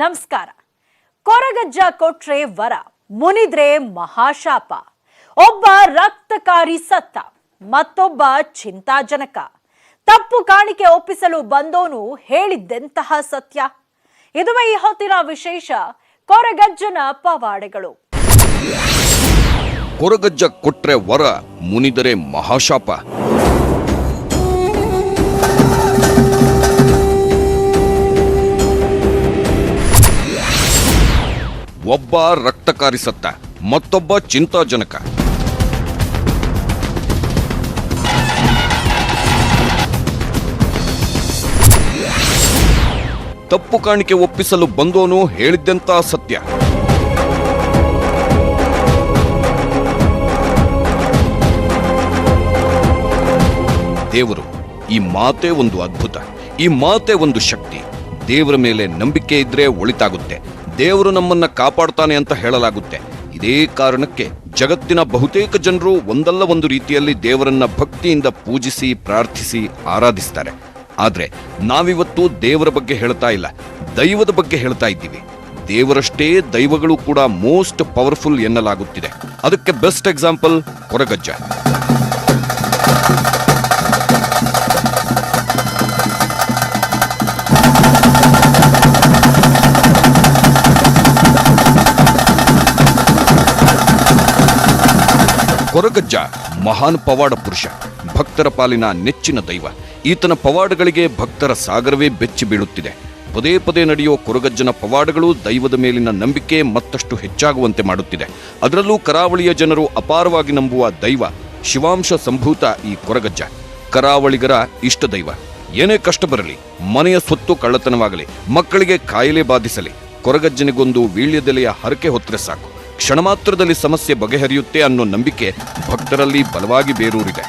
ನಮಸ್ಕಾರ. ಕೊರಗಜ್ಜ ಕೊಟ್ರೆ ವರ, ಮುನಿದ್ರೆ ಮಹಾಶಾಪ. ಒಬ್ಬ ರಕ್ತಕಾರಿ ಸತ್ತ, ಮತ್ತೊಬ್ಬ ಚಿಂತಾಜನಕ. ತಪ್ಪು ಕಾಣಿಕೆ ಒಪ್ಪಿಸಲು ಬಂದೋನು ಹೇಳಿದ್ದೆಂತಹ ಸತ್ಯ? ಇದುವೇ ಈ ಹೊತ್ತಿನ ವಿಶೇಷ ಕೊರಗಜ್ಜನ ಪವಾಡಗಳು. ಕೊರಗಜ್ಜ ಕೊಟ್ರೆ ವರ, ಮುನಿದರೆ ಮಹಾಶಾಪ. ಒಬ್ಬ ರಕ್ತಕಾರಿ ಸತ್ತ, ಮತ್ತೊಬ್ಬ ಚಿಂತಾಜನಕ. ತಪ್ಪು ಕಾಣಿಕೆ ಒಪ್ಪಿಸಲು ಬಂದೋನು ಹೇಳಿದ್ದಂತ ಸತ್ಯ. ದೇವರು, ಈ ಮಾತೇ ಒಂದು ಅದ್ಭುತ, ಈ ಮಾತೇ ಒಂದು ಶಕ್ತಿ. ದೇವರ ಮೇಲೆ ನಂಬಿಕೆ ಇದ್ರೆ ಒಳಿತಾಗುತ್ತೆ, ದೇವರು ನಮ್ಮನ್ನ ಕಾಪಾಡ್ತಾನೆ ಅಂತ ಹೇಳಲಾಗುತ್ತೆ. ಇದೇ ಕಾರಣಕ್ಕೆ ಜಗತ್ತಿನ ಬಹುತೇಕ ಜನರು ಒಂದಲ್ಲ ಒಂದು ರೀತಿಯಲ್ಲಿ ದೇವರನ್ನ ಭಕ್ತಿಯಿಂದ ಪೂಜಿಸಿ, ಪ್ರಾರ್ಥಿಸಿ, ಆರಾಧಿಸ್ತಾರೆ. ಆದ್ರೆ ನಾವಿವತ್ತು ದೇವರ ಬಗ್ಗೆ ಹೇಳ್ತಾ ಇಲ್ಲ, ದೈವದ ಬಗ್ಗೆ ಹೇಳ್ತಾ ಇದ್ದೀವಿ. ದೇವರಷ್ಟೇ ದೈವಗಳು ಕೂಡ ಮೋಸ್ಟ್ ಪವರ್ಫುಲ್ ಎನ್ನಲಾಗುತ್ತಿದೆ. ಅದಕ್ಕೆ ಬೆಸ್ಟ್ ಎಕ್ಸಾಂಪಲ್ ಕೊರಗಜ್ಜ. ಕೊರಗಜ್ಜ ಮಹಾನ್ ಪವಾಡ ಪುರುಷ, ಭಕ್ತರ ಪಾಲಿನ ನೆಚ್ಚಿನ ದೈವ. ಈತನ ಪವಾಡಗಳಿಗೆ ಭಕ್ತರ ಸಾಗರವೇ ಬೆಚ್ಚಿ ಬೀಳುತ್ತಿದೆ. ಪದೇ ಪದೇ ನಡೆಯೋ ಕೊರಗಜ್ಜನ ಪವಾಡಗಳು ದೈವದ ಮೇಲಿನ ನಂಬಿಕೆ ಮತ್ತಷ್ಟು ಹೆಚ್ಚಾಗುವಂತೆ ಮಾಡುತ್ತಿದೆ. ಅದರಲ್ಲೂ ಕರಾವಳಿಯ ಜನರು ಅಪಾರವಾಗಿ ನಂಬುವ ದೈವ ಶಿವಾಂಶ ಸಂಭೂತ ಈ ಕೊರಗಜ್ಜ. ಕರಾವಳಿಗರ ಇಷ್ಟ ದೈವ. ಏನೇ ಕಷ್ಟ ಬರಲಿ, ಮನೆಯ ಸ್ವತ್ತು ಕಳ್ಳತನವಾಗಲಿ, ಮಕ್ಕಳಿಗೆ ಕಾಯಿಲೆ ಬಾಧಿಸಲಿ, ಕೊರಗಜ್ಜನಿಗೊಂದು ವೀಳ್ಯದೆಲೆಯ ಹರಕೆ ಹೊತ್ತರೆ ಸಾಕು, ಕ್ಷಣ ಮಾತ್ರದಲ್ಲಿ ಸಮಸ್ಯೆ ಬಗೆಹರಿಯುತ್ತೆ ಅನ್ನೋ ನಂಬಿಕೆ ಭಕ್ತರಲ್ಲಿ ಬಲವಾಗಿ ಬೇರೂರಿದೆ.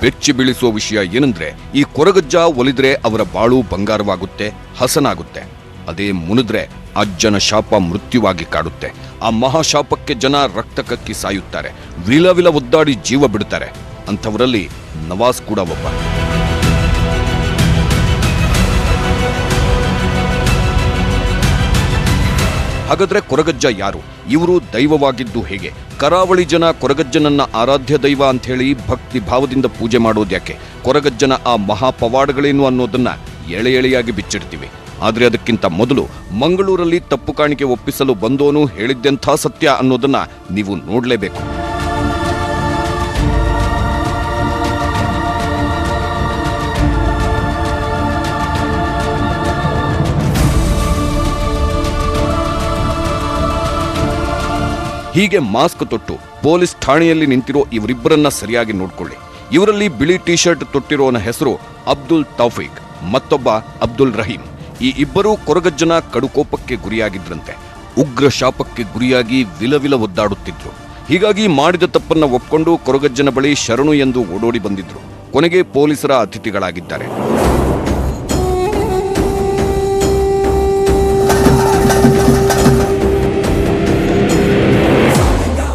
ಬೆಚ್ಚಿ ಬೀಳಿಸುವ ವಿಷಯ ಏನಂದ್ರೆ, ಈ ಕೊರಗಜ್ಜ ಒಲಿದ್ರೆ ಅವರ ಬಾಳು ಬಂಗಾರವಾಗುತ್ತೆ, ಹಸನಾಗುತ್ತೆ. ಅದೇ ಮುನಿದ್ರೆ ಅಜ್ಜನ ಶಾಪ ಮೃತ್ಯುವಾಗಿ ಕಾಡುತ್ತೆ. ಆ ಮಹಾಶಾಪಕ್ಕೆ ಜನ ರಕ್ತ ಕಕ್ಕಿ ಸಾಯುತ್ತಾರೆ, ವಿಲ ಒದ್ದಾಡಿ ಜೀವ ಬಿಡುತ್ತಾರೆ. ಅಂಥವರಲ್ಲಿ ನವಾಜ್ ಕೂಡ ಒಬ್ಬ. ಹಾಗಾದ್ರೆ ಕೊರಗಜ್ಜ ಯಾರು? ಇವರು ದೈವವಾಗಿದ್ದು ಹೇಗೆ? ಕರಾವಳಿ ಜನ ಕೊರಗಜ್ಜನನ್ನ ಆರಾಧ್ಯ ದೈವ ಅಂತ ಹೇಳಿ ಭಕ್ತಿ ಭಾವದಿಂದ ಪೂಜೆ ಮಾಡೋದ್ಯಾಕೆ? ಕೊರಗಜ್ಜನ ಆ ಮಹಾಪವಾಡಗಳೇನು ಅನ್ನೋದನ್ನ ಎಳೆಯಾಗಿ ಬಿಚ್ಚಿಡ್ತೀವಿ. ಆದ್ರೆ ಅದಕ್ಕಿಂತ ಮೊದಲು ಮಂಗಳೂರಲ್ಲಿ ತಪ್ಪು ಕಾಣಿಕೆ ಒಪ್ಪಿಸಲು ಬಂದೋನು ಹೇಳಿದ್ದೆಂಥ ಸತ್ಯ ಅನ್ನೋದನ್ನ ನೀವು ನೋಡ್ಲೇಬೇಕು. ಹೀಗೆ ಮಾಸ್ಕ್ ತೊಟ್ಟು ಪೊಲೀಸ್ ಠಾಣೆಯಲ್ಲಿ ನಿಂತಿರೋ ಇವರಿಬ್ಬರನ್ನ ಸರಿಯಾಗಿ ನೋಡ್ಕೊಳ್ಳಿ. ಇವರಲ್ಲಿ ಬಿಳಿ ಟಿ ಶರ್ಟ್ ತೊಟ್ಟಿರೋನ ಹೆಸರು ಅಬ್ದುಲ್ ತೌಫೀಕ್, ಮತ್ತೊಬ್ಬ ಅಬ್ದುಲ್ ರಹೀಂ. ಈ ಇಬ್ಬರೂ ಕೊರಗಜ್ಜನ ಕಡುಕೋಪಕ್ಕೆ ಗುರಿಯಾಗಿದ್ರಂತೆ. ಉಗ್ರ ಶಾಪಕ್ಕೆ ಗುರಿಯಾಗಿ ವಿಲ ಒದ್ದಾಡುತ್ತಿದ್ರು. ಹೀಗಾಗಿ ಮಾಡಿದ ತಪ್ಪನ್ನ ಒಪ್ಕೊಂಡು ಕೊರಗಜ್ಜನ ಬಳಿ ಶರಣು ಎಂದು ಓಡೋಡಿ ಬಂದಿದ್ರು. ಕೊನೆಗೆ ಪೊಲೀಸರ ಅತಿಥಿಗಳಾಗಿದ್ದಾರೆ.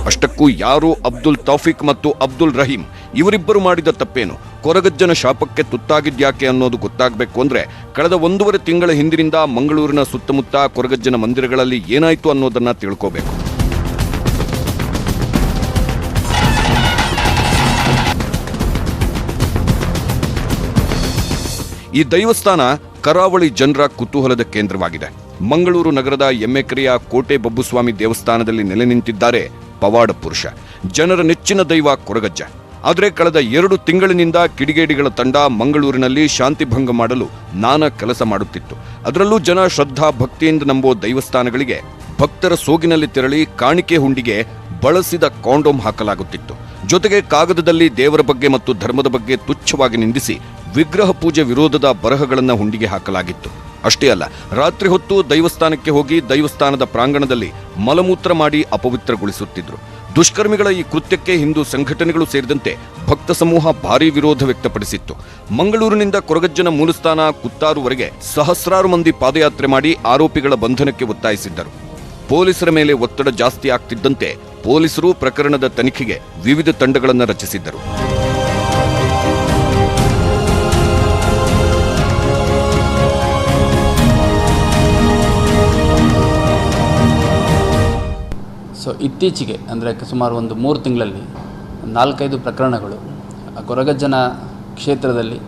ಅಷ್ಟಕ್ಕೂ ಯಾರು ಅಬ್ದುಲ್ ತೌಫೀಕ್ ಮತ್ತು ಅಬ್ದುಲ್ ರಹೀಂ ಇವರಿಬ್ಬರು ಮಾಡಿದ ತಪ್ಪೇನು, ಕೊರಗಜ್ಜನ ಶಾಪಕ್ಕೆ ತುತ್ತಾಗಿದ್ಯಾಕೆ ಅನ್ನೋದು ಗೊತ್ತಾಗಬೇಕು ಅಂದ್ರೆ ಕಳೆದ 1.5 ತಿಂಗಳ ಹಿಂದಿನಿಂದ ಮಂಗಳೂರಿನ ಸುತ್ತಮುತ್ತ ಕೊರಗಜ್ಜನ ಮಂದಿರಗಳಲ್ಲಿ ಏನಾಯ್ತು ಅನ್ನೋದನ್ನ ತಿಳ್ಕೋಬೇಕು. ಈ ದೈವಸ್ಥಾನ ಕರಾವಳಿ ಜನರ ಕುತೂಹಲದ ಕೇಂದ್ರವಾಗಿದೆ. ಮಂಗಳೂರು ನಗರದ ಎಮ್ಮೆಕೆರೆಯ ಕೋಟೆ ಬಬ್ಬುಸ್ವಾಮಿ ದೇವಸ್ಥಾನದಲ್ಲಿ ನೆಲೆ ನಿಂತಿದ್ದಾರೆ ಪವಾಡ ಪುರುಷ, ಜನರ ನೆಚ್ಚಿನ ದೈವ ಕೊರಗಜ್ಜ. ಆದರೆ ಕಳೆದ 2 ತಿಂಗಳಿನಿಂದ ಕಿಡಿಗೇಡಿಗಳ ತಂಡ ಮಂಗಳೂರಿನಲ್ಲಿ ಶಾಂತಿ ಭಂಗ ಮಾಡಲು ನಾನಾ ಕೆಲಸ ಮಾಡುತ್ತಿತ್ತು. ಅದರಲ್ಲೂ ಜನ ಶ್ರದ್ಧಾ ಭಕ್ತಿಯಿಂದ ನಂಬೋ ದೈವಸ್ಥಾನಗಳಿಗೆ ಭಕ್ತರ ಸೋಗಿನಲ್ಲಿ ತೆರಳಿ ಕಾಣಿಕೆ ಹುಂಡಿಗೆ ಬಳಸಿದ ಕಾಂಡೋಮ್ ಹಾಕಲಾಗುತ್ತಿತ್ತು. ಜೊತೆಗೆ ಕಾಗದದಲ್ಲಿ ದೇವರ ಬಗ್ಗೆ ಮತ್ತು ಧರ್ಮದ ಬಗ್ಗೆ ತುಚ್ಛವಾಗಿ ನಿಂದಿಸಿ ವಿಗ್ರಹ ಪೂಜೆ ವಿರೋಧದ ಬರಹಗಳನ್ನು ಹುಂಡಿಗೆ ಹಾಕಲಾಗಿತ್ತು. ಅಷ್ಟೇ ಅಲ್ಲ, ರಾತ್ರಿ ಹೊತ್ತು ದೈವಸ್ಥಾನಕ್ಕೆ ಹೋಗಿ ದೈವಸ್ಥಾನದ ಪ್ರಾಂಗಣದಲ್ಲಿ ಮಲಮೂತ್ರ ಮಾಡಿ ಅಪವಿತ್ರಗೊಳಿಸುತ್ತಿದ್ರು. ದುಷ್ಕರ್ಮಿಗಳ ಈ ಕೃತ್ಯಕ್ಕೆ ಹಿಂದೂ ಸಂಘಟನೆಗಳು ಸೇರಿದಂತೆ ಭಕ್ತ ಸಮೂಹ ಭಾರೀ ವಿರೋಧ ವ್ಯಕ್ತಪಡಿಸಿತ್ತು. ಮಂಗಳೂರಿನಿಂದ ಕೊರಗಜ್ಜನ ಮೂಲಸ್ಥಾನ ಕುತ್ತಾರುವರೆಗೆ ಸಹಸ್ರಾರು ಮಂದಿ ಪಾದಯಾತ್ರೆ ಮಾಡಿ ಆರೋಪಿಗಳ ಬಂಧನಕ್ಕೆ ಒತ್ತಾಯಿಸಿದ್ದರು. ಪೊಲೀಸರ ಮೇಲೆ ಒತ್ತಡ ಜಾಸ್ತಿ ಆಗ್ತಿದ್ದಂತೆ ಪೊಲೀಸರು ಪ್ರಕರಣದ ತನಿಖೆಗೆ ವಿವಿಧ ತಂಡಗಳನ್ನು ರಚಿಸಿದ್ದರು. ಇತ್ತೀಚೆಗೆ ಅಂದರೆ ಸುಮಾರು ಒಂದು 3 ತಿಂಗಳಲ್ಲಿ 4-5 ಪ್ರಕರಣಗಳು ಕೊರಗಜ್ಜನ ಕ್ಷೇತ್ರದಲ್ಲಿ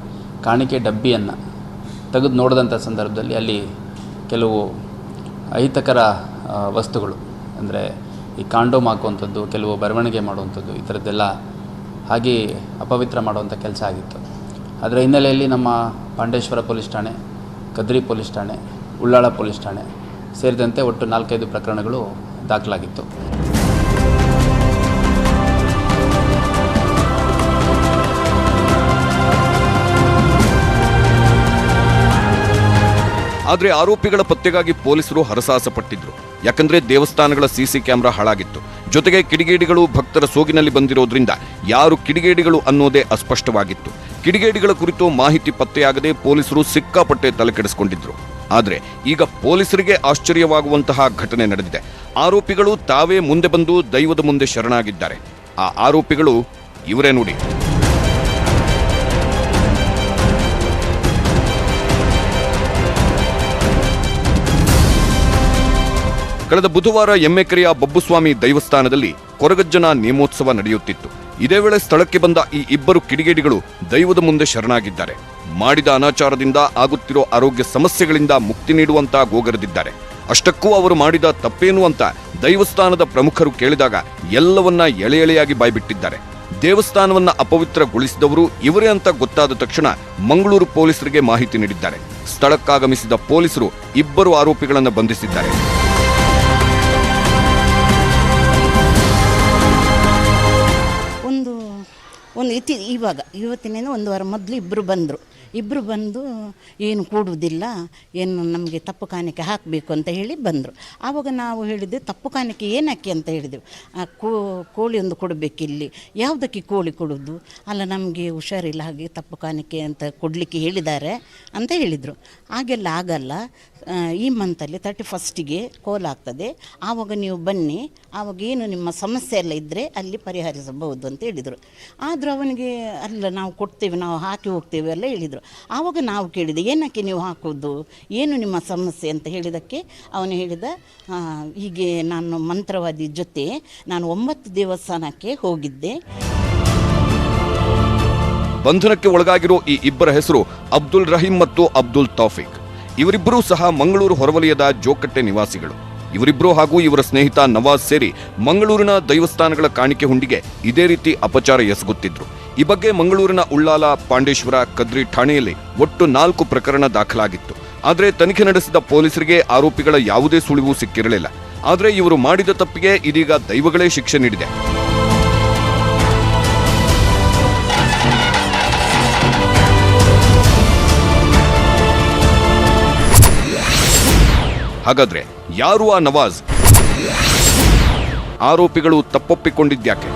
ಕಾಣಿಕೆ ಡಬ್ಬಿಯನ್ನು ತೆಗೆದು ನೋಡಿದಂಥ ಸಂದರ್ಭದಲ್ಲಿ ಅಲ್ಲಿ ಕೆಲವು ಅಹಿತಕರ ವಸ್ತುಗಳು ಅಂದರೆ ಈ ಕಾಂಡೋಮ್ ಹಾಕುವಂಥದ್ದು, ಕೆಲವು ಬರವಣಿಗೆ ಮಾಡುವಂಥದ್ದು, ಈ ಥರದ್ದೆಲ್ಲ ಹಾಗೆ ಅಪವಿತ್ರ ಮಾಡುವಂಥ ಕೆಲಸ ಆಗಿತ್ತು. ಅದರ ಹಿನ್ನೆಲೆಯಲ್ಲಿ ನಮ್ಮ ಪಾಂಡೇಶ್ವರ ಪೊಲೀಸ್ ಠಾಣೆ, ಕದ್ರಿ ಪೊಲೀಸ್ ಠಾಣೆ, ಉಳ್ಳಾಳ ಪೊಲೀಸ್ ಠಾಣೆ ಸೇರಿದಂತೆ ಒಟ್ಟು 4-5 ಪ್ರಕರಣಗಳು ದಾಖಲಾಗಿತ್ತು. ಆದರೆ ಆರೋಪಿಗಳ ಪತ್ತೆಗಾಗಿ ಪೊಲೀಸರು ಹರಸಾಹಸ ಪಟ್ಟಿದ್ರು. ಯಾಕಂದ್ರೆ ದೇವಸ್ಥಾನಗಳ ಸಿಸಿ ಕ್ಯಾಮೆರಾ ಹಾಳಾಗಿತ್ತು. ಜೊತೆಗೆ ಕಿಡಿಗೇಡಿಗಳು ಭಕ್ತರ ಸೋಗಿನಲ್ಲಿ ಬಂದಿರೋದ್ರಿಂದ ಯಾರು ಕಿಡಿಗೇಡಿಗಳು ಅನ್ನೋದೇ ಅಸ್ಪಷ್ಟವಾಗಿತ್ತು. ಕಿಡಿಗೇಡಿಗಳ ಕುರಿತು ಮಾಹಿತಿ ಪತ್ತೆಯಾಗದೆ ಪೊಲೀಸರು ಸಿಕ್ಕಾಪಟ್ಟೆ ತಲೆಕೆಡಿಸಿಕೊಂಡಿದ್ರು. ಆದರೆ ಈಗ ಪೊಲೀಸರಿಗೆ ಆಶ್ಚರ್ಯವಾಗುವಂತಹ ಘಟನೆ ನಡೆದಿದೆ. ಆರೋಪಿಗಳು ತಾವೇ ಮುಂದೆ ಬಂದು ದೈವದ ಮುಂದೆ ಶರಣಾಗಿದ್ದಾರೆ. ಆ ಆರೋಪಿಗಳು ಇವರೇ ನೋಡಿ. ಕಳೆದ ಬುಧವಾರ ಎಮ್ಮೆಕೆರೆಯ ಬಬ್ಬುಸ್ವಾಮಿ ದೇವಸ್ಥಾನದಲ್ಲಿ ಕೊರಗಜ್ಜನ ನೇಮೋತ್ಸವ ನಡೆಯುತ್ತಿತ್ತು. ಇದೇ ವೇಳೆ ಸ್ಥಳಕ್ಕೆ ಬಂದ ಈ ಇಬ್ಬರು ಕಿಡಿಗೇಡಿಗಳು ದೈವದ ಮುಂದೆ ಶರಣಾಗಿದ್ದಾರೆ. ಮಾಡಿದ ಅನಾಚಾರದಿಂದ ಆಗುತ್ತಿರೋ ಆರೋಗ್ಯ ಸಮಸ್ಯೆಗಳಿಂದ ಮುಕ್ತಿ ನೀಡುವಂತ ಗೋಗರೆದಿದ್ದಾರೆ. ಅಷ್ಟಕ್ಕೂ ಅವರು ಮಾಡಿದ ತಪ್ಪೇನು ಅಂತ ದೈವಸ್ಥಾನದ ಪ್ರಮುಖರು ಕೇಳಿದಾಗ ಎಲ್ಲವನ್ನ ಎಳೆಯಾಗಿ ಬಾಯ್ಬಿಟ್ಟಿದ್ದಾರೆ. ದೇವಸ್ಥಾನವನ್ನ ಅಪವಿತ್ರಗೊಳಿಸಿದವರು ಇವರೇ ಅಂತ ಗೊತ್ತಾದ ತಕ್ಷಣ ಮಂಗಳೂರು ಪೊಲೀಸರಿಗೆ ಮಾಹಿತಿ ನೀಡಿದ್ದಾರೆ. ಸ್ಥಳಕ್ಕಾಗಮಿಸಿದ ಪೊಲೀಸರು ಇಬ್ಬರು ಆರೋಪಿಗಳನ್ನು ಬಂಧಿಸಿದ್ದಾರೆ. ಇವತ್ತಿನಿಂದ 1 ವಾರ ಮೊದಲು ಇಬ್ಬರು ಬಂದು ಏನು ಕೂಡುವುದಿಲ್ಲ, ಏನು ನಮಗೆ ತಪ್ಪು ಕಾಣಿಕೆ ಹಾಕಬೇಕು ಅಂತ ಹೇಳಿ ಬಂದರು. ಆವಾಗ ನಾವು ಹೇಳಿದ್ದೆ, ತಪ್ಪು ಕಾಣಿಕೆ ಏನಕ್ಕೆ ಅಂತ ಹೇಳಿದೆವು. ಕೋಳಿ ಒಂದು ಕೊಡಬೇಕಿಲ್ಲಿ, ಯಾವುದಕ್ಕೆ ಕೋಳಿ ಕೊಡೋದು, ಅಲ್ಲ ನಮಗೆ ಹುಷಾರಿಲ್ಲ, ಹಾಗೆ ತಪ್ಪು ಕಾಣಿಕೆ ಅಂತ ಕೊಡಲಿಕ್ಕೆ ಹೇಳಿದ್ದಾರೆ ಅಂತ ಹೇಳಿದರು. ಹಾಗೆಲ್ಲ ಆಗಲ್ಲ, ಈ ಮಂತಲ್ಲಿ 31ಗೆ ಕೋಲಾಗ್ತದೆ, ಆವಾಗ ನೀವು ಬನ್ನಿ, ಆವಾಗ ಏನು ನಿಮ್ಮ ಸಮಸ್ಯೆ ಎಲ್ಲ ಇದ್ದರೆ ಅಲ್ಲಿ ಪರಿಹರಿಸಬಹುದು ಅಂತ ಹೇಳಿದರು. ಆದರೂ ಅವನಿಗೆ ಅಲ್ಲ ನಾವು ಕೊಡ್ತೇವೆ, ನಾವು ಹಾಕಿ ಹೋಗ್ತೇವೆ ಎಲ್ಲ ಹೇಳಿದರು. ಆವಾಗ ನಾವು ಕೇಳಿದೆ, ಏನಕ್ಕೆ ನೀವು ಹಾಕೋದು, ಏನು ನಿಮ್ಮ ಸಮಸ್ಯೆ ಅಂತ ಹೇಳಿದ್ದಕ್ಕೆ ಅವನು ಹೇಳಿದ, ಹೀಗೆ ನಾನು ಮಂತ್ರವಾದಿ ಜೊತೆ ನಾನು 9 ದೇವಸ್ಥಾನಕ್ಕೆ ಹೋಗಿದ್ದೆ. ಬಂಧನಕ್ಕೆ ಒಳಗಾಗಿರೋ ಈ ಇಬ್ಬರ ಹೆಸರು ಅಬ್ದುಲ್ ರಹೀಂ ಮತ್ತು ಅಬ್ದುಲ್ ತೌಫಿಕ್. ಇವರಿಬ್ಬರೂ ಸಹ ಮಂಗಳೂರು ಹೊರವಲಯದ ಜೋಕಟ್ಟೆ ನಿವಾಸಿಗಳು. ಇವರಿಬ್ಬರು ಹಾಗೂ ಇವರ ಸ್ನೇಹಿತ ನವಾಜ್ ಸೇರಿ ಮಂಗಳೂರಿನ ದೈವಸ್ಥಾನಗಳ ಕಾಣಿಕೆ ಹುಂಡಿಗೆ ಇದೇ ರೀತಿ ಅಪಚಾರ ಎಸಗುತ್ತಿದ್ರು. ಈ ಬಗ್ಗೆ ಮಂಗಳೂರಿನ ಉಳ್ಳಾಲ, ಪಾಂಡೇಶ್ವರ, ಕದ್ರಿ ಠಾಣೆಯಲ್ಲಿ ಒಟ್ಟು 4 ಪ್ರಕರಣ ದಾಖಲಾಗಿತ್ತು. ಆದರೆ ತನಿಖೆ ನಡೆಸಿದ ಪೊಲೀಸರಿಗೆ ಆರೋಪಿಗಳ ಯಾವುದೇ ಸುಳಿವು ಸಿಕ್ಕಿರಲಿಲ್ಲ. ಆದರೆ ಇವರು ಮಾಡಿದ ತಪ್ಪಿಗೆ ಇದೀಗ ದೈವಗಳೇ ಶಿಕ್ಷೆ ನೀಡಿದೆ. ಹಾಗಾದ್ರೆ ಯಾರು ಆ ನವಾಜ್? ಆರೋಪಿಗಳು ತಪ್ಪೊಪ್ಪಿಕೊಂಡಿದ್ಯಾಕೆ?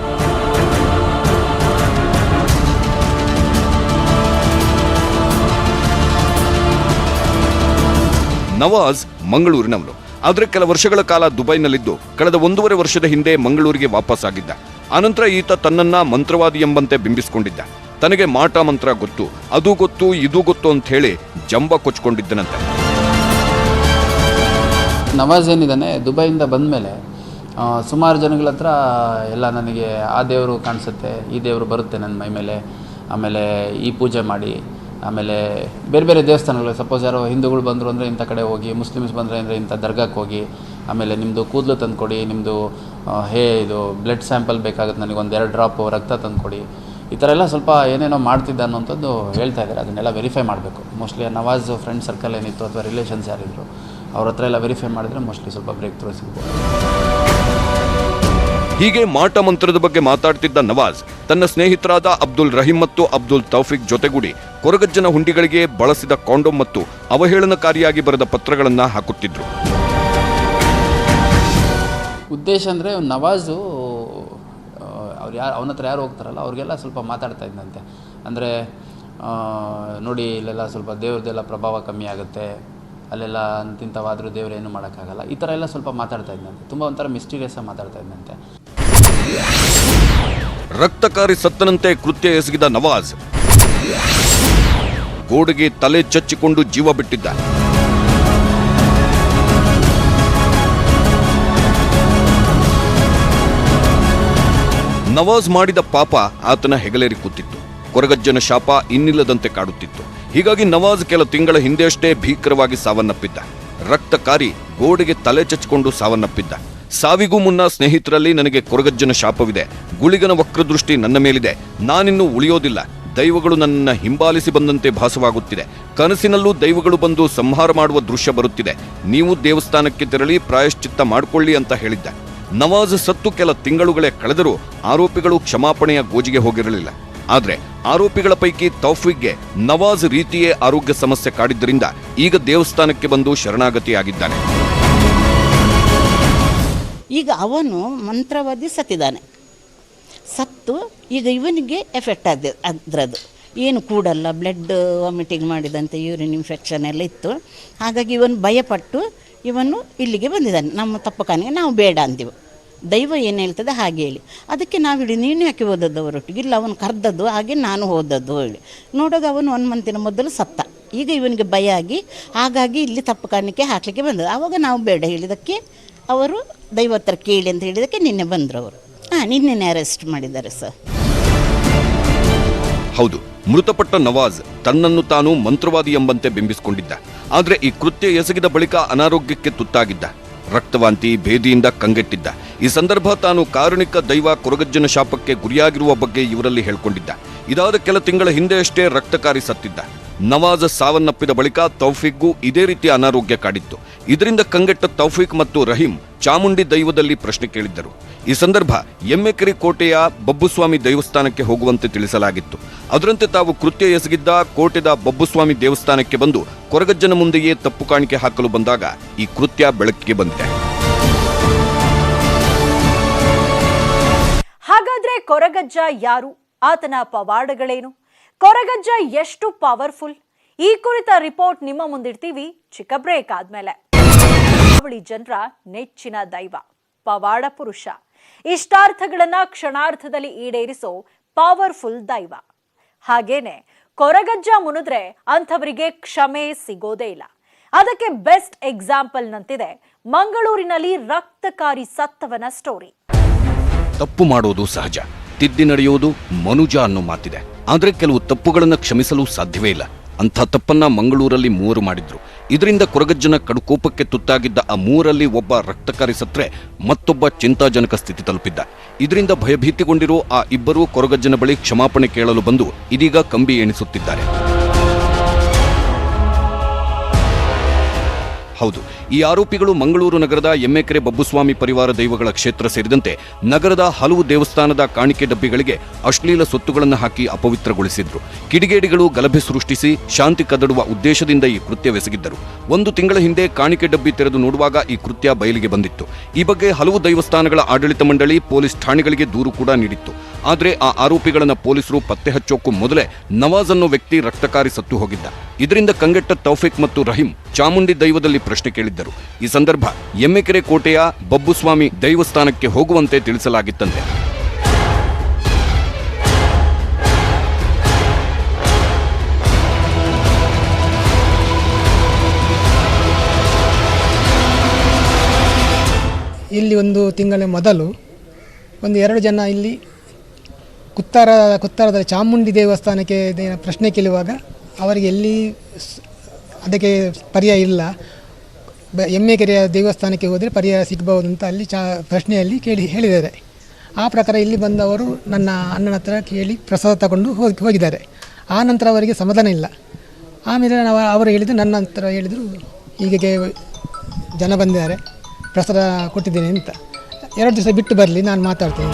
ನವಾಜ್ ಮಂಗಳೂರಿನವನು. ಆದರೆ ಕೆಲ ವರ್ಷಗಳ ಕಾಲ ದುಬೈನಲ್ಲಿದ್ದು ಕಳೆದ 1.5 ವರ್ಷದ ಹಿಂದೆ ಮಂಗಳೂರಿಗೆ ವಾಪಸ್ಸಾಗಿದ್ದ. ಆನಂತರ ಈತ ತನ್ನನ್ನ ಮಂತ್ರವಾದಿ ಎಂಬಂತೆ ಬಿಂಬಿಸಿಕೊಂಡಿದ್ದ. ತನಗೆ ಮಾಟ ಮಂತ್ರ ಗೊತ್ತು, ಅದು ಗೊತ್ತು, ಇದು ಗೊತ್ತು ಅಂತ ಹೇಳಿ ಜಂಬ ಕೊಚ್ಕೊಂಡಿದ್ದನಂತೆ. ನವಾಜ್ ಏನಿದ್ದಾನೆ, ದುಬೈಯಿಂದ ಬಂದ ಮೇಲೆ ಸುಮಾರು ಜನಗಳ ಹತ್ರ ಎಲ್ಲ ನನಗೆ ಆ ದೇವರು ಕಾಣಿಸುತ್ತೆ, ಈ ದೇವರು ಬರುತ್ತೆ ನನ್ನ ಮೈ ಮೇಲೆ, ಆಮೇಲೆ ಈ ಪೂಜೆ ಮಾಡಿ, ಆಮೇಲೆ ಬೇರೆ ಬೇರೆ ದೇವಸ್ಥಾನಗಳು, ಸಪೋಸ್ ಯಾರೋ ಹಿಂದೂಗಳು ಬಂದರು ಅಂದರೆ ಇಂಥ ಕಡೆ ಹೋಗಿ, ಮುಸ್ಲಿಮ್ಸ್ ಬಂದರೆ ಅಂದರೆ ಇಂಥ ದರ್ಗಾಕ್ಕೆ ಹೋಗಿ, ಆಮೇಲೆ ನಿಮ್ಮದು ಕೂದಲು ತಂದುಕೊಡಿ, ನಿಮ್ಮದು ಇದು ಬ್ಲಡ್ ಸ್ಯಾಂಪಲ್ ಬೇಕಾಗುತ್ತೆ, ನನಗೆ 1-2 ಡ್ರಾಪ್ ರಕ್ತ ತಂದುಕೊಡಿ, ಈ ಥರ ಎಲ್ಲ ಸ್ವಲ್ಪ ಏನೇನೋ ಮಾಡ್ತಿದ್ದ ಅನ್ನೋಂಥದ್ದು ಹೇಳ್ತಾ ಇದ್ದಾರೆ. ಅದನ್ನೆಲ್ಲ ವೆರಿಫೈ ಮಾಡಬೇಕು. ಮೋಸ್ಟ್ಲಿ ನವಾಜ್ ಫ್ರೆಂಡ್ ಸರ್ಕಲ್ ಏನಿತ್ತು ಅಥವಾ ರಿಲೇಷನ್ಸ್ ಯಾರಿದ್ರು ಅವ್ರ ಹತ್ರ ಎಲ್ಲ ವೆರಿಫೈ ಮಾಡಿದ್ರೆ ಮೋಸ್ಟ್ಲಿ ಸ್ವಲ್ಪ ಬ್ರೇಕ್ ಥ್ರೂ ಸಿಗ್ಬೋದು. ಹೀಗೆ ಮಾಟ ಮಂತ್ರದ ಬಗ್ಗೆ ಮಾತಾಡ್ತಿದ್ದ ನವಾಜ್ ತನ್ನ ಸ್ನೇಹಿತರಾದ ಅಬ್ದುಲ್ ರಹೀಂ ಮತ್ತು ಅಬ್ದುಲ್ ತೌಫಿಕ್ ಜೊತೆಗೂಡಿ ಕೊರಗಜ್ಜನ ಹುಂಡಿಗಳಿಗೆ ಬಳಸಿದ ಕಾಂಡೋಮ್ ಮತ್ತು ಅವಹೇಳನಕಾರಿಯಾಗಿ ಬರೆದ ಪತ್ರಗಳನ್ನು ಹಾಕುತ್ತಿದ್ರು. ಉದ್ದೇಶ ಅಂದರೆ ನವಾಜು ಅವನ ಹತ್ರ ಯಾರು ಹೋಗ್ತಾರಲ್ಲ ಅವ್ರಿಗೆಲ್ಲ ಸ್ವಲ್ಪ ಮಾತಾಡ್ತಾ ಇದ್ದಂತೆ. ಅಂದರೆ ನೋಡಿ ಇಲ್ಲೆಲ್ಲ ಸ್ವಲ್ಪ ದೇವ್ರದ್ದೆಲ್ಲ ಪ್ರಭಾವ ಕಮ್ಮಿ ಆಗುತ್ತೆ, ಅಲ್ಲೆಲ್ಲ ಅಂತಿಂಥವಾದರೂ ದೇವ್ರು ಏನು ಮಾಡೋಕ್ಕಾಗಲ್ಲ, ಈ ಥರ ಎಲ್ಲ ಸ್ವಲ್ಪ ಮಾತಾಡ್ತಾ ಇದ್ದಂತೆ. ತುಂಬ ಒಂಥರ ಮಿಸ್ಟೀರಿಯಸ್ ಆಗಿ ಮಾತಾಡ್ತಾ ಇದ್ದಂತೆ. ರಕ್ತಕಾರಿ ಸತ್ತನಂತೆ ಕೃತ್ಯ ಎಸಗಿದ ನವಾಜ್ ಗೋಡೆಗೆ ತಲೆ ಚಚ್ಚಿಕೊಂಡು ಜೀವ ಬಿಟ್ಟಿದ್ದ. ನವಾಜ್ ಮಾಡಿದ ಪಾಪ ಆತನ ಹೆಗಲೇರಿ ಕೂತಿತ್ತು. ಕೊರಗಜ್ಜನ ಶಾಪ ಇನ್ನಿಲ್ಲದಂತೆ ಕಾಡುತ್ತಿತ್ತು. ಹೀಗಾಗಿ ನವಾಜ್ ಕೆಲ ತಿಂಗಳ ಹಿಂದೆಯಷ್ಟೇ ಭೀಕರವಾಗಿ ಸಾವನ್ನಪ್ಪಿದ್ದ. ರಕ್ತಕಾರಿ ಗೋಡೆಗೆ ತಲೆ ಚಚ್ಚಿಕೊಂಡು ಸಾವನ್ನಪ್ಪಿದ್ದ. ಸಾವಿಗೂ ಮುನ್ನ ಸ್ನೇಹಿತರಲ್ಲಿ ನನಗೆ ಕೊರಗಜ್ಜನ ಶಾಪವಿದೆ, ಗುಳಿಗನ ವಕ್ರದೃಷ್ಟಿ ನನ್ನ ಮೇಲಿದೆ, ನಾನಿನ್ನೂ ಉಳಿಯೋದಿಲ್ಲ, ದೈವಗಳು ನನ್ನನ್ನು ಹಿಂಬಾಲಿಸಿ ಬಂದಂತೆ ಭಾಸವಾಗುತ್ತಿದೆ, ಕನಸಿನಲ್ಲೂ ದೈವಗಳು ಬಂದು ಸಂಹಾರ ಮಾಡುವ ದೃಶ್ಯ ಬರುತ್ತಿದೆ, ನೀವು ದೇವಸ್ಥಾನಕ್ಕೆ ತೆರಳಿ ಪ್ರಾಯಶ್ಚಿತ್ತ ಮಾಡಿಕೊಳ್ಳಿ ಅಂತ ಹೇಳಿದ್ದ. ನವಾಜ್ ಸತ್ತು ಕೆಲ ತಿಂಗಳುಗಳೇ ಕಳೆದರೂ ಆರೋಪಿಗಳು ಕ್ಷಮಾಪಣೆಯ ಗೋಜಿಗೆ ಹೋಗಿರಲಿಲ್ಲ. ಆದರೆ ಆರೋಪಿಗಳ ಪೈಕಿ ತೌಫೀಕ್ಗೆ ನವಾಜ್ ರೀತಿಯೇ ಆರೋಗ್ಯ ಸಮಸ್ಯೆ ಕಾಡಿದ್ದರಿಂದ ಈಗ ದೇವಸ್ಥಾನಕ್ಕೆ ಬಂದು ಶರಣಾಗತಿಯಾಗಿದ್ದಾನೆ. ಈಗ ಅವನು ಮಂತ್ರವಾದಿ ಸತ್ತಿದ್ದಾನೆ. ಸತ್ತು ಈಗ ಇವನಿಗೆ ಎಫೆಕ್ಟ್ ಆಗಿದೆ ಅದರದ್ದು. ಏನು ಕೂಡಲ್ಲ, ಬ್ಲಡ್ ವಾಮಿಟಿಂಗ್ ಮಾಡಿದಂತೆ ಯೂರಿನ್ ಇನ್ಫೆಕ್ಷನ್ ಎಲ್ಲ ಇತ್ತು. ಹಾಗಾಗಿ ಇವನು ಭಯಪಟ್ಟು ಇವನು ಇಲ್ಲಿಗೆ ಬಂದಿದ್ದಾನೆ. ನಮ್ಮ ತಪ್ಪು ಕಾಣಿಗೆ ನಾವು ಬೇಡ ಅಂದೆವು. ದೈವ ಏನು ಹೇಳ್ತದೆ ಹಾಗೆ ಹೇಳಿ. ಅದಕ್ಕೆ ನಾವು ಹೇಳಿ ನೀನು ಯಾಕೆ ಹೋದದ್ದು ಅವರೊಟ್ಟಿಗೆ? ಇಲ್ಲ, ಅವನು ಕರೆದದ್ದು, ಹಾಗೆ ನಾನು ಹೋದದ್ದು ಹೇಳಿ. ನೋಡೋದು ಅವನು 1 ಮಂತಿನ ಮೊದಲು ಸತ್ತ. ಈಗ ಇವನಿಗೆ ಭಯ ಆಗಿ ಹಾಗಾಗಿ ಇಲ್ಲಿ ತಪ್ಪು ಕಾಣಿಕೆ ಹಾಕಲಿಕ್ಕೆ ಬಂದದ್ದು. ಆವಾಗ ನಾವು ಬೇಡ ಹೇಳಿದ್ದಕ್ಕೆ ಅವರು ದೈವ ಹತ್ರ ಕೇಳಿ ಅಂತ ಹೇಳಿದ್ದಕ್ಕೆ ನಿನ್ನೆ ಬಂದರು ಅವರು. ನಿನ್ನೆ ಅರೆಸ್ಟ್ ಮಾಡಿದ್ದಾರೆ ಸರ್. ಹೌದು, ಮೃತಪಟ್ಟ ನವಾಜ್ ತನ್ನನ್ನು ತಾನು ಮಂತ್ರವಾದಿ ಎಂಬಂತೆ ಬಿಂಬಿಸಿಕೊಂಡಿದ್ದ. ಆದರೆ ಈ ಕೃತ್ಯ ಎಸಗಿದ ಬಳಿಕ ಅನಾರೋಗ್ಯಕ್ಕೆ ತುತ್ತಾಗಿದ್ದ. ರಕ್ತವಾಂತಿ, ಭೇದಿಯಿಂದ ಕಂಗೆಟ್ಟಿದ್ದ. ಈ ಸಂದರ್ಭ ತಾನು ಕಾರುಣಿಕ ದೈವ ಕೊರಗಜ್ಜನ ಶಾಪಕ್ಕೆ ಗುರಿಯಾಗಿರುವ ಬಗ್ಗೆ ಇವರಲ್ಲಿ ಹೇಳ್ಕೊಂಡಿದ್ದ. ಇದಾದ ಕೆಲ ತಿಂಗಳ ಹಿಂದೆಯಷ್ಟೇ ರಕ್ತಕಾರಿ ಸತ್ತಿದ್ದ. ನವಾಜ್ ಸಾವನ್ನಪ್ಪಿದ ಬಳಿಕ ತೌಫೀಕ್ಗೂ ಇದೇ ರೀತಿ ಅನಾರೋಗ್ಯ ಕಾಡಿತ್ತು. ಇದರಿಂದ ಕಂಗೆಟ್ಟ ತೌಫೀಕ್ ಮತ್ತು ರಹೀಂ ಚಾಮುಂಡಿ ದೈವದಲ್ಲಿ ಪ್ರಶ್ನೆ ಕೇಳಿದ್ದರು. ಈ ಸಂದರ್ಭ ಎಮ್ಮೆಕೆರೆ ಕೋಟೆಯ ಬಬ್ಬುಸ್ವಾಮಿ ದೇವಸ್ಥಾನಕ್ಕೆ ಹೋಗುವಂತೆ ತಿಳಿಸಲಾಗಿತ್ತು. ಅದರಂತೆ ತಾವು ಕೃತ್ಯ ಎಸಗಿದ್ದ ಕೋಟೆದ ಬಬ್ಬುಸ್ವಾಮಿ ದೇವಸ್ಥಾನಕ್ಕೆ ಬಂದು ಕೊರಗಜ್ಜನ ಮುಂದೆಯೇ ತಪ್ಪು ಕಾಣಿಕೆ ಹಾಕಲು ಬಂದಾಗ ಈ ಕೃತ್ಯ ಬೆಳಕಿಗೆ ಬಂದಿದೆ. ಹಾಗಾದ್ರೆ ಕೊರಗಜ್ಜ ಯಾರು? ಆತನ ಪವಾಡಗಳೇನು? ಕೊರಗಜ್ಜ ಎಷ್ಟು ಪವರ್ಫುಲ್? ಈ ಕುರಿತ ರಿಪೋರ್ಟ್ ನಿಮ್ಮ ಮುಂದಿಡ್ತೀವಿ ಚಿಕ್ಕ ಬ್ರೇಕ್ ಆದ್ಮೇಲೆ. ಕರಾವಳಿ ಜನರ ನೆಚ್ಚಿನ ದೈವ, ಪವಾಡ ಪುರುಷ, ಇಷ್ಟಾರ್ಥಗಳನ್ನ ಕ್ಷಣಾರ್ಥದಲ್ಲಿ ಈಡೇರಿಸೋ ಪವರ್ಫುಲ್ ದೈವ. ಹಾಗೇನೆ ಕೊರಗಜ್ಜ ಮುನಿದ್ರೆ ಅಂಥವರಿಗೆ ಕ್ಷಮೆ ಸಿಗೋದೇ ಇಲ್ಲ. ಅದಕ್ಕೆ ಬೆಸ್ಟ್ ಎಕ್ಸಾಂಪಲ್ ನಂತಿದೆ ಮಂಗಳೂರಿನಲ್ಲಿ ರಕ್ತಕಾರಿ ಸತ್ತವನ ಸ್ಟೋರಿ. ತಪ್ಪು ಮಾಡೋದು ಸಹಜ, ತಿದ್ದಿ ನಡೆಯೋದು ಮನುಜ ಅನ್ನೋ ಮಾತಿದೆ. ಆದರೆ ಕೆಲವು ತಪ್ಪುಗಳನ್ನು ಕ್ಷಮಿಸಲು ಸಾಧ್ಯವೇ ಇಲ್ಲ. ಅಂಥ ತಪ್ಪನ್ನ ಮಂಗಳೂರಲ್ಲಿ 3 ಮಾಡಿದ್ರು. ಇದರಿಂದ ಕೊರಗಜ್ಜನ ಕಡುಕೋಪಕ್ಕೆ ತುತ್ತಾಗಿದ್ದ ಆ 3ರಲ್ಲಿ ಒಬ್ಬ ರಕ್ತಕಾರಿ ಸತ್ರೆ ಮತ್ತೊಬ್ಬ ಚಿಂತಾಜನಕ ಸ್ಥಿತಿ ತಲುಪಿದ್ದ. ಇದರಿಂದ ಭಯಭೀತಿಗೊಂಡಿರೋ ಆ ಇಬ್ಬರು ಕೊರಗಜ್ಜನ ಬಳಿ ಕ್ಷಮಾಪಣೆ ಕೇಳಲು ಬಂದು ಇದೀಗ ಕಂಬಿ ಎಣಿಸುತ್ತಿದ್ದಾರೆ. ಹೌದು, ಈ ಆರೋಪಿಗಳು ಮಂಗಳೂರು ನಗರದ ಎಮ್ಮೆಕೆರೆ ಬಬ್ಬುಸ್ವಾಮಿ ಪರಿವಾರ ದೈವಗಳ ಕ್ಷೇತ್ರ ಸೇರಿದಂತೆ ನಗರದ ಹಲವು ದೇವಸ್ಥಾನದ ಕಾಣಿಕೆ ಡಬ್ಬಿಗಳಿಗೆ ಅಶ್ಲೀಲ ಸೊತ್ತುಗಳನ್ನು ಹಾಕಿ ಅಪವಿತ್ರಗೊಳಿಸಿದ್ರು. ಕಿಡಿಗೇಡಿಗಳು ಗಲಭೆ ಸೃಷ್ಟಿಸಿ ಶಾಂತಿ ಕದಡುವ ಉದ್ದೇಶದಿಂದ ಈ ಕೃತ್ಯವೆಸಗಿದ್ದರು. 1 ತಿಂಗಳ ಹಿಂದೆ ಕಾಣಿಕೆ ಡಬ್ಬಿ ತೆರೆದು ನೋಡುವಾಗ ಈ ಕೃತ್ಯ ಬಯಲಿಗೆ ಬಂದಿತ್ತು. ಈ ಬಗ್ಗೆ ಹಲವು ದೈವಸ್ಥಾನಗಳ ಆಡಳಿತ ಮಂಡಳಿ ಪೊಲೀಸ್ ಠಾಣೆಗಳಿಗೆ ದೂರು ಕೂಡ ನೀಡಿತ್ತು. ಆದರೆ ಆ ಆರೋಪಿಗಳನ್ನು ಪೊಲೀಸರು ಪತ್ತೆ ಹಚ್ಚೋಕ್ಕೂ ಮೊದಲೇ ನವಾಜ್ ಅನ್ನೋ ವ್ಯಕ್ತಿ ರಕ್ತಕಾರಿ ಸತ್ತು ಹೋಗಿದ್ದ. ಇದರಿಂದ ಕಂಗೆಟ್ಟ ತೌಫೀಕ್ ಮತ್ತು ರಹೀಂ ಚಾಮುಂಡಿ ದೈವದಲ್ಲಿ ಪ್ರಶ್ನೆ ಕೇಳಿದ್ದರು. ಈ ಸಂದರ್ಭ ಎಮ್ಮೆಕೆರೆ ಕೋಟೆಯ ಬಬ್ಬುಸ್ವಾಮಿ ದೇವಸ್ಥಾನಕ್ಕೆ ಹೋಗುವಂತೆ ತಿಳಿಸಲಾಗಿತ್ತಂತೆ. ಇಲ್ಲಿ 1 ತಿಂಗಳ ಮೊದಲು 2 ಜನ ಇಲ್ಲಿ ಕುತ್ತಾರದಲ್ಲಿ ಚಾಮುಂಡಿ ದೇವಸ್ಥಾನಕ್ಕೆ ಪ್ರಶ್ನೆ ಕೇಳುವಾಗ ಅವರಿಗೆ ಎಲ್ಲಿ ಅದಕ್ಕೆ ಪರ್ಯಾಯ ಇಲ್ಲ, ಎಮ್ಮೆಕೆರೆಯ ದೇವಸ್ಥಾನಕ್ಕೆ ಹೋದರೆ ಪರ್ಯಾಯ ಸಿಗಬಹುದು ಅಂತ ಅಲ್ಲಿ ಪ್ರಶ್ನೆಯಲ್ಲಿ ಹೇಳಿದ್ದಾರೆ. ಆ ಪ್ರಕಾರ ಇಲ್ಲಿ ಬಂದವರು ನನ್ನ ಅಣ್ಣನ ಹತ್ರ ಕೇಳಿ ಪ್ರಸಾದ ತಗೊಂಡು ಹೋಗಿದ್ದಾರೆ. ಆ ನಂತರ ಅವರಿಗೆ ಸಮಾಧಾನ ಇಲ್ಲ. ಆಮೇಲೆ ಅವರು ಹೇಳಿದರು, ನನ್ನ ಹತ್ರ ಹೇಳಿದರು, ಹೀಗೆ ಜನ ಬಂದಿದ್ದಾರೆ, ಪ್ರಸಾದ ಕೊಟ್ಟಿದ್ದೇನೆ ಅಂತ. 2 ದಿವಸ ಬಿಟ್ಟು ಬರಲಿ, ನಾನು ಮಾತಾಡ್ತೀನಿ.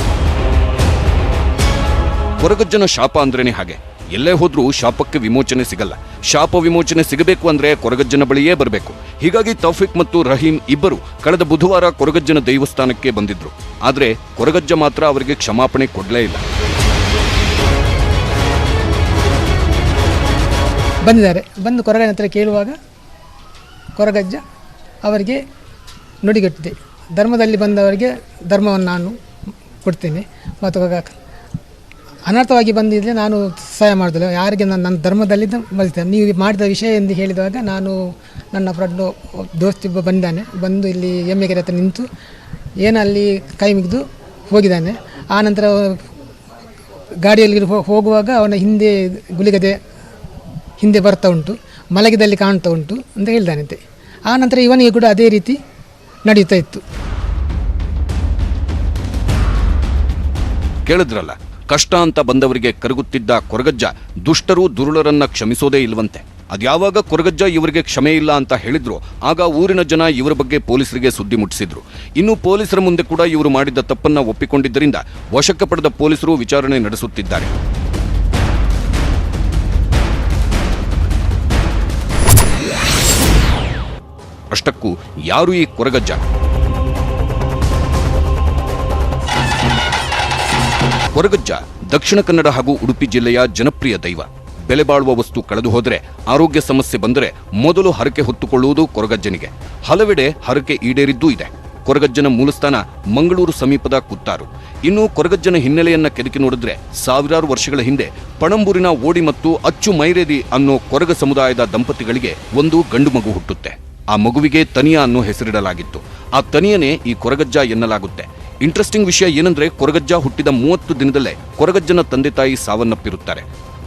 ಕೊರಗಜ್ಜನ ಶಾಪ ಅಂದ್ರೇನೆ ಹಾಗೆ. ಎಲ್ಲೇ ಹೋದ್ರೂ ಶಾಪಕ್ಕೆ ವಿಮೋಚನೆ ಸಿಗಲ್ಲ. ಶಾಪ ವಿಮೋಚನೆ ಸಿಗಬೇಕು ಅಂದ್ರೆ ಕೊರಗಜ್ಜನ ಬಳಿಯೇ ಬರಬೇಕು. ಹೀಗಾಗಿ ತೌಫೀಕ್ ಮತ್ತು ರಹೀಂ ಇಬ್ಬರು ಕಳೆದ ಬುಧವಾರ ಕೊರಗಜ್ಜನ ದೇವಸ್ಥಾನಕ್ಕೆ ಬಂದಿದ್ರು. ಆದರೆ ಕೊರಗಜ್ಜ ಮಾತ್ರ ಅವರಿಗೆ ಕ್ಷಮಾಪಣೆ ಕೊಡಲೇ ಇಲ್ಲ. ಬಂದಿದ್ದಾರೆ. ಬಂದು ಕೊರಗಜ್ಜನ ಹತ್ರ ಕೇಳುವಾಗ ಕೊರಗಜ್ಜ ಅವರಿಗೆ ನುಡಿಗಟ್ಟಿದೆ, ಧರ್ಮದಲ್ಲಿ ಬಂದವರಿಗೆ ಧರ್ಮವನ್ನು ನಾನು ಕೊಡ್ತೇನೆ. ಮತ್ತು ಅನರ್ಥವಾಗಿ ಬಂದಿದ್ದರೆ ನಾನು ಸಹಾಯ ಮಾಡೋದಿಲ್ಲ. ಯಾರಿಗೆ ನನ್ನ ಧರ್ಮದಲ್ಲಿ ಬರ್ತೇನೆ. ನೀವು ಮಾಡಿದ ವಿಷಯ ಎಂದು ಹೇಳಿದಾಗ ನಾನು ನನ್ನ ಫ್ರೆಂಡು ದೋಸ್ತಿಬ್ಬ ಬಂದು ಇಲ್ಲಿ ಎಮ್ಮೆಕೆರೆ ಹತ್ರ ನಿಂತು ಏನಲ್ಲಿ ಕೈ ಮುಗಿದು ಹೋಗಿದ್ದಾನೆ. ಆ ನಂತರ ಗಾಡಿಯಲ್ಲಿ ಹೋಗುವಾಗ ಅವನ ಗುಳಿಗದೆ ಹಿಂದೆ ಬರ್ತಾ ಉಂಟು, ಮಲಗಿದಲ್ಲಿ ಕಾಣ್ತಾ ಉಂಟು ಅಂತ ಹೇಳಿದಾನಂತೆ. ಆ ನಂತರ ಇವನಿಗೆ ಕೂಡ ಅದೇ ರೀತಿ ನಡೆಯುತ್ತಾ ಇತ್ತು. ಕೇಳಿದ್ರಲ್ಲ, ಕಷ್ಟ ಅಂತ ಬಂದವರಿಗೆ ಕರಗುತ್ತಿದ್ದ ಕೊರಗಜ್ಜ ದುಷ್ಟರು ದುರುಳರನ್ನ ಕ್ಷಮಿಸೋದೇ ಇಲ್ವಂತೆ. ಅದ್ಯಾವಾಗ ಕೊರಗಜ್ಜ ಇವರಿಗೆ ಕ್ಷಮೆ ಇಲ್ಲ ಅಂತ ಹೇಳಿದ್ರು, ಆಗ ಊರಿನ ಜನ ಇವರ ಬಗ್ಗೆ ಪೊಲೀಸರಿಗೆ ಸುದ್ದಿ ಮುಟ್ಟಿಸಿದ್ರು. ಇನ್ನು ಪೊಲೀಸರ ಮುಂದೆ ಕೂಡ ಇವರು ಮಾಡಿದ ತಪ್ಪನ್ನ ಒಪ್ಪಿಕೊಂಡಿದ್ದರಿಂದ ವಶಕ್ಕೆ ಪಡೆದ ಪೊಲೀಸರು ವಿಚಾರಣೆ ನಡೆಸುತ್ತಿದ್ದಾರೆ. ಅಷ್ಟಕ್ಕೂ ಯಾರು ಈ ಕೊರಗಜ್ಜ? ಕೊರಗಜ್ಜ ದಕ್ಷಿಣ ಕನ್ನಡ ಹಾಗೂ ಉಡುಪಿ ಜಿಲ್ಲೆಯ ಜನಪ್ರಿಯ ದೈವ. ಬೆಲೆ ಬಾಳುವ ವಸ್ತು ಕಳೆದು ಹೋದರೆ, ಆರೋಗ್ಯ ಸಮಸ್ಯೆ ಬಂದರೆ ಮೊದಲು ಹರಕೆ ಹೊತ್ತುಕೊಳ್ಳುವುದು ಕೊರಗಜ್ಜನಿಗೆ. ಹಲವೆಡೆ ಹರಕೆ ಈಡೇರಿದ್ದೂ ಇದೆ. ಕೊರಗಜ್ಜನ ಮೂಲಸ್ಥಾನ ಮಂಗಳೂರು ಸಮೀಪದ ಕುತ್ತಾರು. ಇನ್ನು ಕೊರಗಜ್ಜನ ಹಿನ್ನೆಲೆಯನ್ನ ಕೆದಕಿ ನೋಡಿದ್ರೆ, ಸಾವಿರಾರು ವರ್ಷಗಳ ಹಿಂದೆ ಪಣಂಬೂರಿನ ಓಡಿ ಮತ್ತು ಅಚ್ಚು ಮೈರೇದಿ ಅನ್ನೋ ಕೊರಗ ಸಮುದಾಯದ ದಂಪತಿಗಳಿಗೆ ಒಂದು ಗಂಡು ಮಗು ಹುಟ್ಟುತ್ತೆ. ಆ ಮಗುವಿಗೆ ತನಿಯ ಅನ್ನೋ ಹೆಸರಿಡಲಾಗಿತ್ತು. ಆ ತನಿಯನೇ ಈ ಕೊರಗಜ್ಜ ಎನ್ನಲಾಗುತ್ತೆ. ಇಂಟ್ರೆಸ್ಟಿಂಗ್ ವಿಷಯ ಏನಂದ್ರೆ, ಕೊರಗಜ್ಜ ಹುಟ್ಟಿದ 30 ದಿನದಲ್ಲೇ ಕೊರಗಜ್ಜನ ತಂದೆ ತಾಯಿ ಸಾವನ್ನಪ್ಪಿರುತ್ತಾರೆ.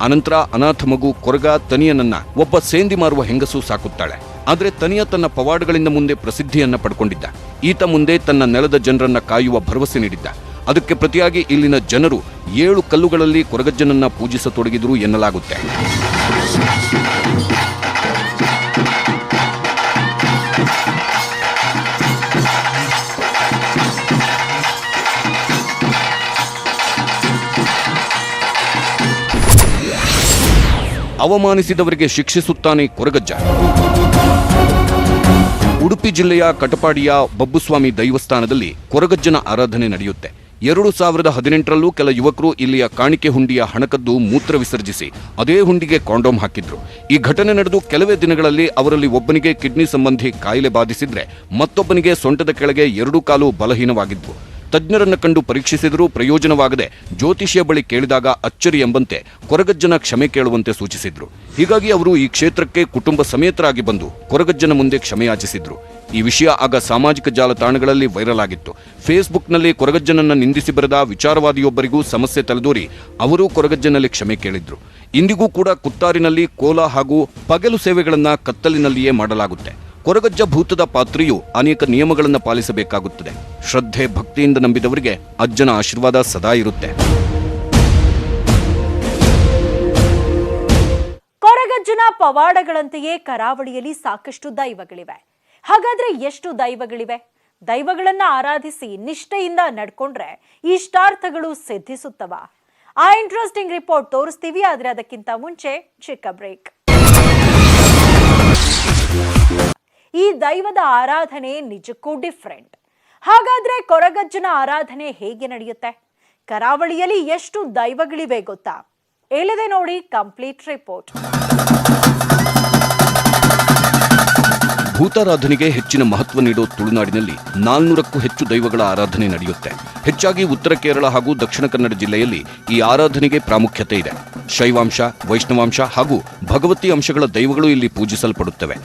ಅನಂತರ ಅನಾಥ ಮಗು ಕೊರಗ ತನಿಯನನ್ನ ಒಬ್ಬ ಸೇಂದಿ ಮಾರುವ ಹೆಂಗಸು ಸಾಕುತ್ತಾಳೆ. ಆದರೆ ತನಿಯ ತನ್ನ ಪವಾಡಗಳಿಂದ ಮುಂದೆ ಪ್ರಸಿದ್ಧಿಯನ್ನ ಪಡ್ಕೊಂಡಿದ್ದ. ಈತ ಮುಂದೆ ತನ್ನ ನೆಲದ ಜನರನ್ನ ಕಾಯುವ ಭರವಸೆ ನೀಡಿದ್ದ. ಅದಕ್ಕೆ ಪ್ರತಿಯಾಗಿ ಇಲ್ಲಿನ ಜನರು 7 ಕಲ್ಲುಗಳಲ್ಲಿ ಕೊರಗಜ್ಜನನ್ನ ಪೂಜಿಸತೊಡಗಿದ್ರು ಎನ್ನಲಾಗುತ್ತೆ. ಅವಮಾನಿಸಿದವರಿಗೆ ಶಿಕ್ಷಿಸುತ್ತಾನೆ ಕೊರಗಜ್ಜ. ಉಡುಪಿ ಜಿಲ್ಲೆಯ ಕಟಪಾಡಿಯ ಬಬ್ಬುಸ್ವಾಮಿ ದೈವಸ್ಥಾನದಲ್ಲಿ ಕೊರಗಜ್ಜನ ಆರಾಧನೆ ನಡೆಯುತ್ತೆ. 2018ರಲ್ಲೂ ಕೆಲ ಯುವಕರು ಇಲ್ಲಿಯ ಕಾಣಿಕೆ ಹುಂಡಿಯ ಹಣಕದ್ದು ಮೂತ್ರ ವಿಸರ್ಜಿಸಿ ಅದೇ ಹುಂಡಿಗೆ ಕಾಂಡೋಮ್ ಹಾಕಿದ್ರು. ಈ ಘಟನೆ ನಡೆದು ಕೆಲವೇ ದಿನಗಳಲ್ಲಿ ಅವರಲ್ಲಿ ಒಬ್ಬನಿಗೆ ಕಿಡ್ನಿ ಸಂಬಂಧಿ ಕಾಯಿಲೆ ಬಾಧಿಸಿದ್ರೆ, ಮತ್ತೊಬ್ಬನಿಗೆ ಸೊಂಟದ ಕೆಳಗೆ 2 ಕಾಲು ಬಲಹೀನವಾಗಿದ್ವು. ತಜ್ಞರನ್ನ ಕಂಡು ಪರೀಕ್ಷಿಸಿದರೂ ಪ್ರಯೋಜನವಾಗದೆ ಜ್ಯೋತಿಷ್ಯ ಬಳಿ ಕೇಳಿದಾಗ ಅಚ್ಚರಿ ಎಂಬಂತೆ ಕೊರಗಜ್ಜನ ಕ್ಷಮೆ ಕೇಳುವಂತೆ ಸೂಚಿಸಿದ್ರು. ಹೀಗಾಗಿ ಅವರು ಈ ಕ್ಷೇತ್ರಕ್ಕೆ ಕುಟುಂಬ ಸಮೇತರಾಗಿ ಬಂದು ಕೊರಗಜ್ಜನ ಮುಂದೆ ಕ್ಷಮೆಯಾಚಿಸಿದ್ರು. ಈ ವಿಷಯ ಆಗ ಸಾಮಾಜಿಕ ಜಾಲತಾಣಗಳಲ್ಲಿ ವೈರಲ್ ಆಗಿತ್ತು. ಫೇಸ್ಬುಕ್ನಲ್ಲಿ ಕೊರಗಜ್ಜನನ್ನ ನಿಂದಿಸಿ ಬರೆದ ವಿಚಾರವಾದಿಯೊಬ್ಬರಿಗೂ ಸಮಸ್ಯೆ ತಲೆದೋರಿ ಅವರು ಕೊರಗಜ್ಜನಲ್ಲಿ ಕ್ಷಮೆ ಕೇಳಿದ್ರು. ಇಂದಿಗೂ ಕೂಡ ಕುತ್ತಾರಿನಲ್ಲಿ ಕೋಲ ಹಾಗೂ ಪಗಲು ಸೇವೆಗಳನ್ನ ಕತ್ತಲಿನಲ್ಲಿಯೇ ಮಾಡಲಾಗುತ್ತೆ. ಕೊರಗಜ್ಜ ಭೂತದ ಪಾತ್ರೆಯು ಅನೇಕ ನಿಯಮಗಳನ್ನು ಪಾಲಿಸಬೇಕಾಗುತ್ತದೆ. ಶ್ರದ್ಧೆ ಭಕ್ತಿಯಿಂದ ನಂಬಿದವರಿಗೆ ಅಜ್ಜನ ಆಶೀರ್ವಾದ ಸದಾ ಇರುತ್ತೆ. ಕೊರಗಜ್ಜನ ಪವಾಡಗಳಂತೆಯೇ ಕರಾವಳಿಯಲ್ಲಿ ಸಾಕಷ್ಟು ದೈವಗಳಿವೆ. ಹಾಗಾದ್ರೆ ಎಷ್ಟು ದೈವಗಳಿವೆ? ದೈವಗಳನ್ನ ಆರಾಧಿಸಿ ನಿಷ್ಠೆಯಿಂದ ನಡ್ಕೊಂಡ್ರೆ ಇಷ್ಟಾರ್ಥಗಳು ಸಿದ್ಧಿಸುತ್ತವ? ಆ ಇಂಟ್ರೆಸ್ಟಿಂಗ್ ರಿಪೋರ್ಟ್ ತೋರಿಸ್ತೀವಿ. ಆದ್ರೆ ಅದಕ್ಕಿಂತ ಮುಂಚೆ ಚಿಕ್ಕ ಬ್ರೇಕ್. ಈ ದೈವದ ಆರಾಧನೆ ನಿಜಕ್ಕೂ ಡಿಫ್ರೆಂಟ್. ಹಾಗಾದ್ರೆ ಕೊರಗಜ್ಜನ ಆರಾಧನೆ ಹೇಗೆ ನಡೆಯುತ್ತೆ? ಕರಾವಳಿಯಲ್ಲಿ ಎಷ್ಟು ದೈವಗಳಿವೆ ಗೊತ್ತಾ? ಎಲ್ಲಿದೆ ನೋಡಿ ಕಂಪ್ಲೀಟ್ ರಿಪೋರ್ಟ್. ಭೂತಾರಾಧನೆಗೆ ಹೆಚ್ಚಿನ ಮಹತ್ವ ನೀಡೋ ತುಳುನಾಡಿನಲ್ಲಿ 400ಕ್ಕೂ ಹೆಚ್ಚು ದೈವಗಳ ಆರಾಧನೆ ನಡೆಯುತ್ತೆ. ಹೆಚ್ಚಾಗಿ ಉತ್ತರ ಕೇರಳ ಹಾಗೂ ದಕ್ಷಿಣ ಕನ್ನಡ ಜಿಲ್ಲೆಯಲ್ಲಿ ಈ ಆರಾಧನೆಗೆ ಪ್ರಾಮುಖ್ಯತೆ ಇದೆ. ಶೈವಾಂಶ, ವೈಷ್ಣವಾಂಶ ಹಾಗೂ ಭಗವತಿ ಅಂಶಗಳ ದೈವಗಳು ಇಲ್ಲಿ ಪೂಜಿಸಲ್ಪಡುತ್ತವೆ.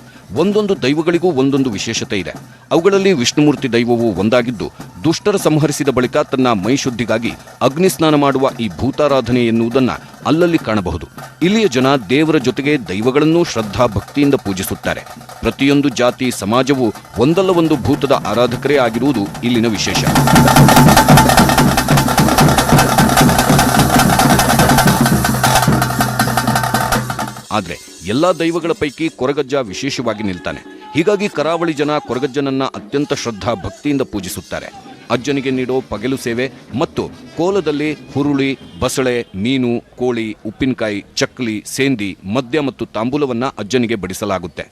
ಒಂದೊಂದು ದೈವಗಳಿಗೂ ಒಂದೊಂದು ವಿಶೇಷತೆ ಇದೆ. ಅವುಗಳಲ್ಲಿ ವಿಷ್ಣುಮೂರ್ತಿ ದೈವವು ಒಂದಾಗಿದ್ದು, ದುಷ್ಟರ ಸಂಹರಿಸಿದ ಬಳಿಕ ತನ್ನ ಮೈಶುದ್ಧಿಗಾಗಿ ಅಗ್ನಿಸ್ನಾನ ಮಾಡುವ ಈ ಭೂತಾರಾಧನೆ ಎನ್ನುವುದನ್ನ ಅಲ್ಲಲ್ಲಿ ಕಾಣಬಹುದು. ಇಲ್ಲಿಯ ಜನ ದೇವರ ಜೊತೆಗೆ ದೈವಗಳನ್ನೂ ಶ್ರದ್ಧಾ ಭಕ್ತಿಯಿಂದ ಪೂಜಿಸುತ್ತಾರೆ. ಪ್ರತಿಯೊಂದು ಜಾತಿ ಸಮಾಜವು ಒಂದಲ್ಲ ಒಂದು ಭೂತದ ಆರಾಧಕರೇ ಆಗಿರುವುದು ಇಲ್ಲಿನ ವಿಶೇಷ. ಆದ್ರೆ ಎಲ್ಲಾ ದೈವಗಳ ಪೈಕಿ ಕೊರಗಜ್ಜ ವಿಶೇಷವಾಗಿ ನಿಲ್ತಾನೆ. ಹೀಗಾಗಿ ಕರಾವಳಿ ಜನ ಕೊರಗಜ್ಜನನ್ನ ಅತ್ಯಂತ ಶ್ರದ್ಧಾ ಭಕ್ತಿಯಿಂದ ಪೂಜಿಸುತ್ತಾರೆ. ಅಜ್ಜನಿಗೆ ನೀಡೋ ಪಗೆಲು ಸೇವೆ ಮತ್ತು ಕೋಲದಲ್ಲಿ ಹುರುಳಿ, ಬಸಳೆ, ಮೀನು, ಕೋಳಿ, ಉಪ್ಪಿನಕಾಯಿ, ಚಕ್ಕಲಿ, ಸೇಂದಿ, ಮದ್ಯ ಮತ್ತು ತಾಂಬೂಲವನ್ನ ಅಜ್ಜನಿಗೆ ಬಡಿಸಲಾಗುತ್ತೆ.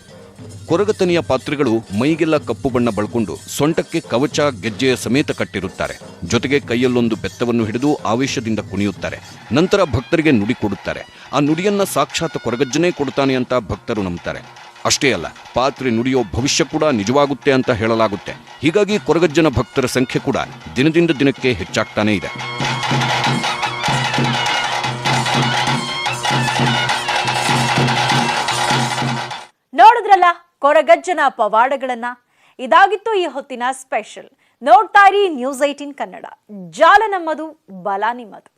ಕೊರಗತನಿಯ ಪಾತ್ರೆಗಳು ಮೈಗೆಲ್ಲ ಕಪ್ಪು ಬಣ್ಣ ಬಳ್ಕೊಂಡು ಸೊಂಟಕ್ಕೆ ಕವಚ, ಗೆಜ್ಜೆಯ ಸಮೇತ ಕಟ್ಟಿರುತ್ತಾರೆ. ಜೊತೆಗೆ ಕೈಯಲ್ಲೊಂದು ಬೆತ್ತವನ್ನು ಹಿಡಿದು ಆವೇಶದಿಂದ ಕುಣಿಯುತ್ತಾರೆ. ನಂತರ ಭಕ್ತರಿಗೆ ನುಡಿ ಕೊಡುತ್ತಾರೆ. ಆ ನುಡಿಯನ್ನ ಸಾಕ್ಷಾತ್ ಕೊರಗಜ್ಜನೇ ಕೊಡುತ್ತಾನೆ ಅಂತ ಭಕ್ತರು ನಂಬುತ್ತಾರೆ. ಅಷ್ಟೇ ಅಲ್ಲ, ಪಾತ್ರೆ ನುಡಿಯೋ ಭವಿಷ್ಯ ಕೂಡ ನಿಜವಾಗುತ್ತೆ ಅಂತ ಹೇಳಲಾಗುತ್ತೆ. ಹೀಗಾಗಿ ಕೊರಗಜ್ಜನ ಭಕ್ತರ ಸಂಖ್ಯೆ ಕೂಡ ದಿನದಿಂದ ದಿನಕ್ಕೆ ಹೆಚ್ಚಾಗ್ತಾನೇ ಇದೆ. ನೋಡಿದ್ರಲ್ಲ ಕೊರಗಜ್ಜನ ಪವಾಡಗಳನ್ನ. ಇದಾಗಿತ್ತು ಈ ಹೊತ್ತಿನ ಸ್ಪೆಷಲ್. ನೋಡ್ತಾ ಇರಿ News 18 ಕನ್ನಡ. ಜಾಲ ನಮ್ಮದು, ಬಲ ನಿಮ್ಮದು.